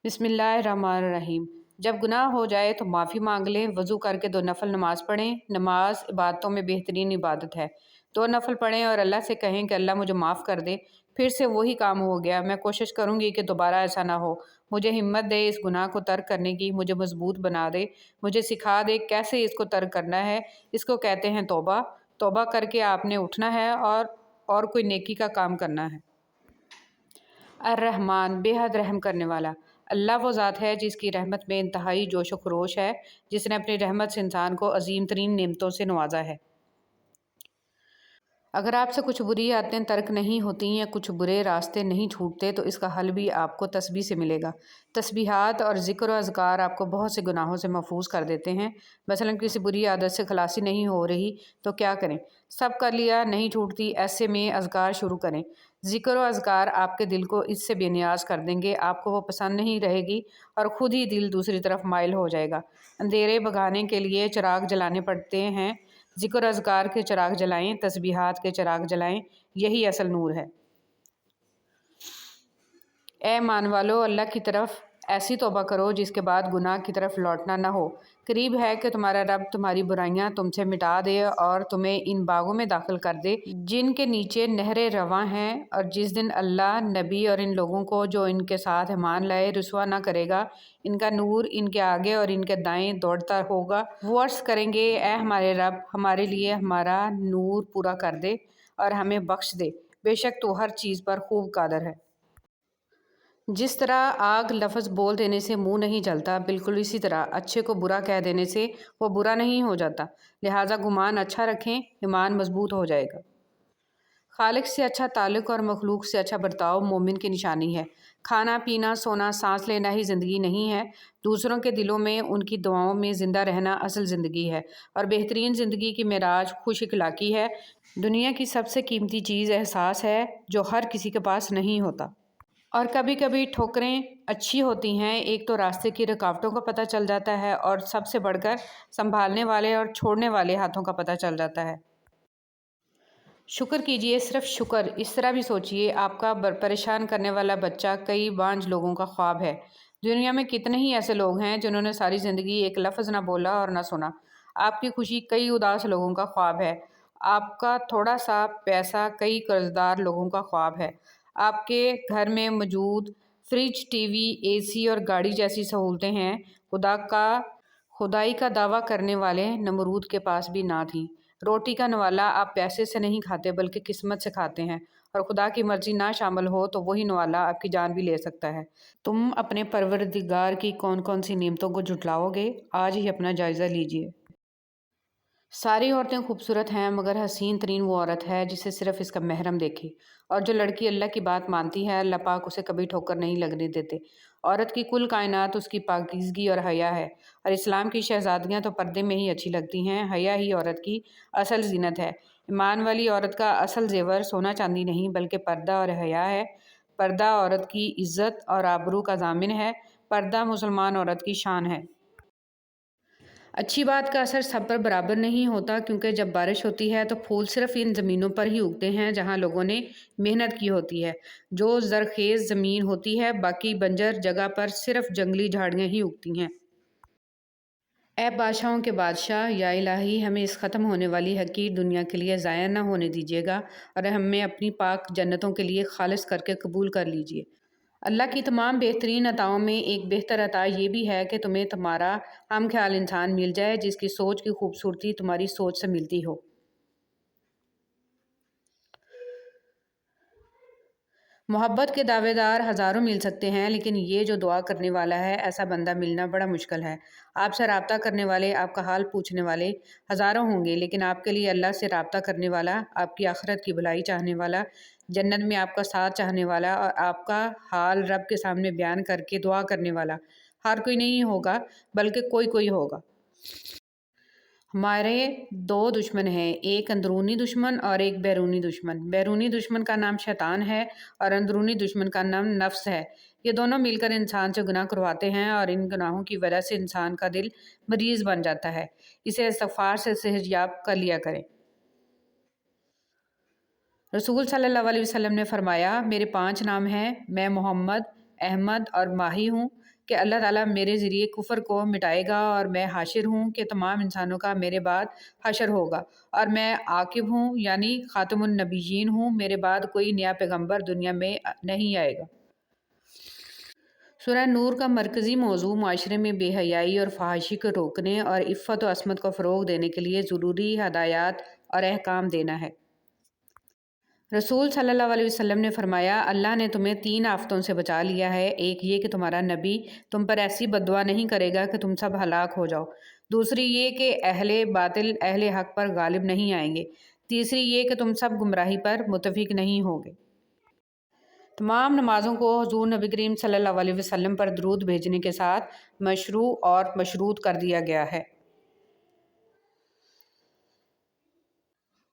بسم اللہ الرحمن الرحیم۔ جب گناہ ہو جائے تو معافی مانگ لیں، وضو کر کے 2 نفل نماز پڑھیں۔ نماز عبادتوں میں بہترین عبادت ہے۔ 2 نفل پڑھیں اور اللہ سے کہیں کہ اللہ مجھے معاف کر دے، پھر سے وہی کام ہو گیا، میں کوشش کروں گی کہ دوبارہ ایسا نہ ہو، مجھے ہمت دے اس گناہ کو ترک کرنے کی، مجھے مضبوط بنا دے، مجھے سکھا دے کیسے اس کو ترک کرنا ہے۔ اس کو کہتے ہیں توبہ۔ توبہ کر کے آپ نے اٹھنا ہے اور کوئی نیکی کا کام کرنا ہے۔ الرحمن، بے حد رحم کرنے والا۔ اللہ وہ ذات ہے جس کی رحمت میں انتہائی جوش و خروش ہے، جس نے اپنی رحمت سے انسان کو عظیم ترین نعمتوں سے نوازا ہے۔ اگر آپ سے کچھ بری عادتیں ترک نہیں ہوتی یا کچھ برے راستے نہیں چھوٹتے تو اس کا حل بھی آپ کو تسبیح سے ملے گا۔ تسبیحات اور ذکر و اذکار آپ کو بہت سے گناہوں سے محفوظ کر دیتے ہیں۔ مثلا کسی بری عادت سے خلاصی نہیں ہو رہی تو کیا کریں؟ سب کر لیا، نہیں چھوٹتی، ایسے میں اذکار شروع کریں۔ ذکر و اذکار آپ کے دل کو اس سے بے نیاز کر دیں گے، آپ کو وہ پسند نہیں رہے گی اور خود ہی دل دوسری طرف مائل ہو جائے گا۔ اندھیرے بھگانے کے لیے چراغ جلانے پڑتے ہیں، ذکر و اذکار کے چراغ جلائیں، تسبیحات کے چراغ جلائیں، یہی اصل نور ہے۔ اے ایمان والو، اللہ کی طرف ایسی توبہ کرو جس کے بعد گناہ کی طرف لوٹنا نہ ہو۔ قریب ہے کہ تمہارا رب تمہاری برائیاں تم سے مٹا دے اور تمہیں ان باغوں میں داخل کر دے جن کے نیچے نہریں رواں ہیں، اور جس دن اللہ نبی اور ان لوگوں کو جو ان کے ساتھ ایمان لائے رسوا نہ کرے گا، ان کا نور ان کے آگے اور ان کے دائیں دوڑتا ہوگا۔ وہ عرض کریں گے، اے ہمارے رب، ہمارے لیے ہمارا نور پورا کر دے اور ہمیں بخش دے، بے شک تو ہر چیز پر خوب قادر ہے۔ جس طرح آگ لفظ بول دینے سے منہ نہیں جلتا، بالکل اسی طرح اچھے کو برا کہہ دینے سے وہ برا نہیں ہو جاتا۔ لہٰذا گمان اچھا رکھیں، ایمان مضبوط ہو جائے گا۔ خالق سے اچھا تعلق اور مخلوق سے اچھا برتاؤ مومن کی نشانی ہے۔ کھانا پینا سونا سانس لینا ہی زندگی نہیں ہے، دوسروں کے دلوں میں ان کی دعاؤں میں زندہ رہنا اصل زندگی ہے، اور بہترین زندگی کی معراج خوش اخلاقی ہے۔ دنیا کی سب سے قیمتی چیز احساس ہے جو ہر کسی کے پاس نہیں ہوتا۔ اور کبھی کبھی ٹھوکریں اچھی ہوتی ہیں، ایک تو راستے کی رکاوٹوں کا پتہ چل جاتا ہے اور سب سے بڑھ کر سنبھالنے والے اور چھوڑنے والے ہاتھوں کا پتہ چل جاتا ہے۔ شکر کیجئے، صرف شکر۔ اس طرح بھی سوچئے، آپ کا پریشان کرنے والا بچہ کئی بانجھ لوگوں کا خواب ہے۔ دنیا میں کتنے ہی ایسے لوگ ہیں جنہوں نے ساری زندگی ایک لفظ نہ بولا اور نہ سنا۔ آپ کی خوشی کئی اداس لوگوں کا خواب ہے۔ آپ کا تھوڑا سا پیسہ کئی قرضدار لوگوں کا خواب ہے۔ آپ کے گھر میں موجود فریج، ٹی وی، اے سی اور گاڑی جیسی سہولتیں ہیں، خدائی کا دعویٰ کرنے والے نمرود کے پاس بھی نہ تھیں۔ روٹی کا نوالا آپ پیسے سے نہیں کھاتے بلکہ قسمت سے کھاتے ہیں، اور خدا کی مرضی نہ شامل ہو تو وہی نوالا آپ کی جان بھی لے سکتا ہے۔ تم اپنے پروردگار کی کون کون سی نعمتوں کو جھٹلاؤ گے؟ آج ہی اپنا جائزہ لیجئے۔ ساری عورتیں خوبصورت ہیں مگر حسین ترین وہ عورت ہے جسے صرف اس کا محرم دیکھے، اور جو لڑکی اللہ کی بات مانتی ہے اللہ پاک اسے کبھی ٹھوکر نہیں لگنے دیتے۔ عورت کی کل کائنات اس کی پاکیزگی اور حیا ہے، اور اسلام کی شہزادیاں تو پردے میں ہی اچھی لگتی ہیں۔ حیا ہی عورت کی اصل زینت ہے۔ ایمان والی عورت کا اصل زیور سونا چاندی نہیں بلکہ پردہ اور حیا ہے۔ پردہ عورت کی عزت اور آبرو کا ضامن ہے۔ پردہ مسلمان عورت کی شان ہے۔ اچھی بات کا اثر سب پر برابر نہیں ہوتا، کیونکہ جب بارش ہوتی ہے تو پھول صرف ان زمینوں پر ہی اگتے ہیں جہاں لوگوں نے محنت کی ہوتی ہے۔ جو زرخیز زمین ہوتی ہے، باقی بنجر جگہ پر صرف جنگلی جھاڑیاں ہی اگتی ہیں۔ اے بادشاہوں کے بادشاہ، یا الہی ہمیں اس ختم ہونے والی حقیر دنیا کے لیے ضائع نہ ہونے دیجیے گا، اور ہمیں اپنی پاک جنتوں کے لیے خالص کر کے قبول کر لیجیے۔ اللہ کی تمام بہترین عطاؤں میں ایک بہتر عطا یہ بھی ہے کہ تمہیں تمہارا ہم خیال انسان مل جائے جس کی سوچ کی خوبصورتی تمہاری سوچ سے ملتی ہو۔ محبت کے دعوے دار ہزاروں مل سکتے ہیں، لیکن یہ جو دعا کرنے والا ہے ایسا بندہ ملنا بڑا مشکل ہے۔ آپ سے رابطہ کرنے والے، آپ کا حال پوچھنے والے ہزاروں ہوں گے، لیکن آپ کے لیے اللہ سے رابطہ کرنے والا، آپ کی آخرت کی بھلائی چاہنے والا، جنت میں آپ کا ساتھ چاہنے والا اور آپ کا حال رب کے سامنے بیان کر کے دعا کرنے والا ہر کوئی نہیں ہوگا، بلکہ کوئی کوئی ہوگا۔ ہمارے 2 دشمن ہیں، ایک اندرونی دشمن اور ایک بیرونی دشمن۔ بیرونی دشمن کا نام شیطان ہے اور اندرونی دشمن کا نام نفس ہے۔ یہ دونوں مل کر انسان سے گناہ کرواتے ہیں، اور ان گناہوں کی وجہ سے انسان کا دل مریض بن جاتا ہے۔ اسے استغفار سے صحت کر لیا کریں۔ رسول صلی اللہ علیہ وسلم نے فرمایا، میرے 5 نام ہیں، میں محمد، احمد اور ماہی ہوں کہ اللہ تعالیٰ میرے ذریعے کفر کو مٹائے گا، اور میں حاشر ہوں کہ تمام انسانوں کا میرے بعد حشر ہوگا، اور میں عاقب ہوں یعنی خاتم النبیین ہوں، میرے بعد کوئی نیا پیغمبر دنیا میں نہیں آئے گا۔ سورہ نور کا مرکزی موضوع معاشرے میں بے حیائی اور فحاشی کو روکنے اور عفت و عصمت کو فروغ دینے کے لیے ضروری ہدایات اور احکام دینا ہے۔ رسول صلی اللہ علیہ وسلم نے فرمایا، اللہ نے تمہیں 3 آفتوں سے بچا لیا ہے۔ ایک یہ کہ تمہارا نبی تم پر ایسی بددعا نہیں کرے گا کہ تم سب ہلاک ہو جاؤ۔ دوسری یہ کہ اہل باطل اہل حق پر غالب نہیں آئیں گے۔ تیسری یہ کہ تم سب گمراہی پر متفق نہیں ہوگے۔ تمام نمازوں کو حضور نبی کریم صلی اللہ علیہ وسلم پر درود بھیجنے کے ساتھ مشروع اور مشروط کر دیا گیا ہے۔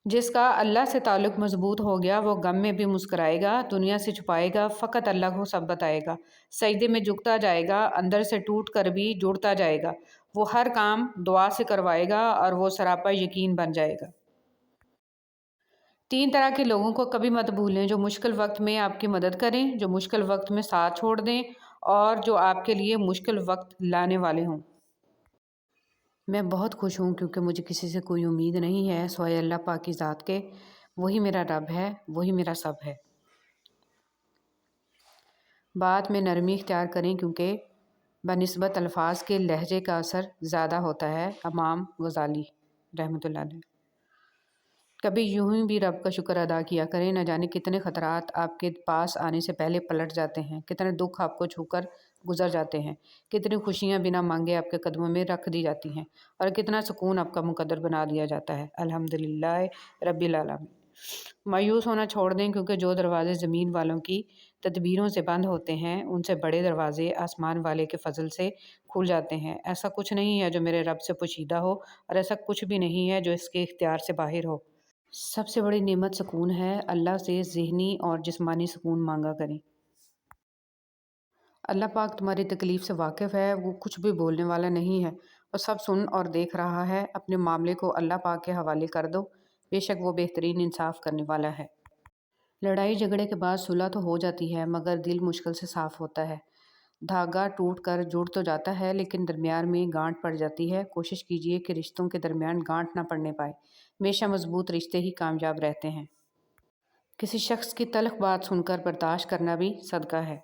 جس کا اللہ سے تعلق مضبوط ہو گیا وہ غم میں بھی مسکرائے گا، دنیا سے چھپائے گا، فقط اللہ کو سب بتائے گا، سجدے میں جھکتا جائے گا، اندر سے ٹوٹ کر بھی جڑتا جائے گا، وہ ہر کام دعا سے کروائے گا اور وہ سراپا یقین بن جائے گا۔ 3 طرح کے لوگوں کو کبھی مت بھولیں، جو مشکل وقت میں آپ کی مدد کریں، جو مشکل وقت میں ساتھ چھوڑ دیں، اور جو آپ کے لیے مشکل وقت لانے والے ہوں۔ میں بہت خوش ہوں کیونکہ مجھے کسی سے کوئی امید نہیں ہے سوائے اللہ پاک کی ذات کے، وہی میرا رب ہے، وہی میرا سب ہے۔ بات میں نرمی اختیار کریں کیونکہ بنسبت الفاظ کے لہجے کا اثر زیادہ ہوتا ہے۔ امام غزالی رحمۃ اللہ علیہ۔ کبھی یوں ہی بھی رب کا شکر ادا کیا کریں، نہ جانے کتنے خطرات آپ کے پاس آنے سے پہلے پلٹ جاتے ہیں، کتنے دکھ آپ کو چھو کر گزر جاتے ہیں، کتنی خوشیاں بنا مانگے آپ کے قدموں میں رکھ دی جاتی ہیں، اور کتنا سکون آپ کا مقدر بنا دیا جاتا ہے۔ الحمدللہ رب العالمین۔ مایوس ہونا چھوڑ دیں کیونکہ جو دروازے زمین والوں کی تدبیروں سے بند ہوتے ہیں ان سے بڑے دروازے آسمان والے کے فضل سے کھل جاتے ہیں۔ ایسا کچھ نہیں ہے جو میرے رب سے پوشیدہ ہو، اور ایسا کچھ بھی نہیں ہے جو اس کے اختیار سے باہر ہو۔ سب سے بڑی نعمت سکون ہے، اللہ سے ذہنی اور جسمانی سکون مانگا کریں۔ اللہ پاک تمہاری تکلیف سے واقف ہے، وہ کچھ بھی بولنے والا نہیں ہے، وہ سب سن اور دیکھ رہا ہے۔ اپنے معاملے کو اللہ پاک کے حوالے کر دو، بے شک وہ بہترین انصاف کرنے والا ہے۔ لڑائی جھگڑے کے بعد صلح تو ہو جاتی ہے مگر دل مشکل سے صاف ہوتا ہے۔ دھاگا ٹوٹ کر جڑ تو جاتا ہے لیکن درمیان میں گانٹھ پڑ جاتی ہے۔ کوشش کیجیے کہ رشتوں کے درمیان گانٹھ نہ پڑنے پائے، ہمیشہ مضبوط رشتے ہی کامیاب رہتے ہیں۔ کسی شخص کی تلخ بات سن کر برداشت کرنا بھی صدقہ ہے۔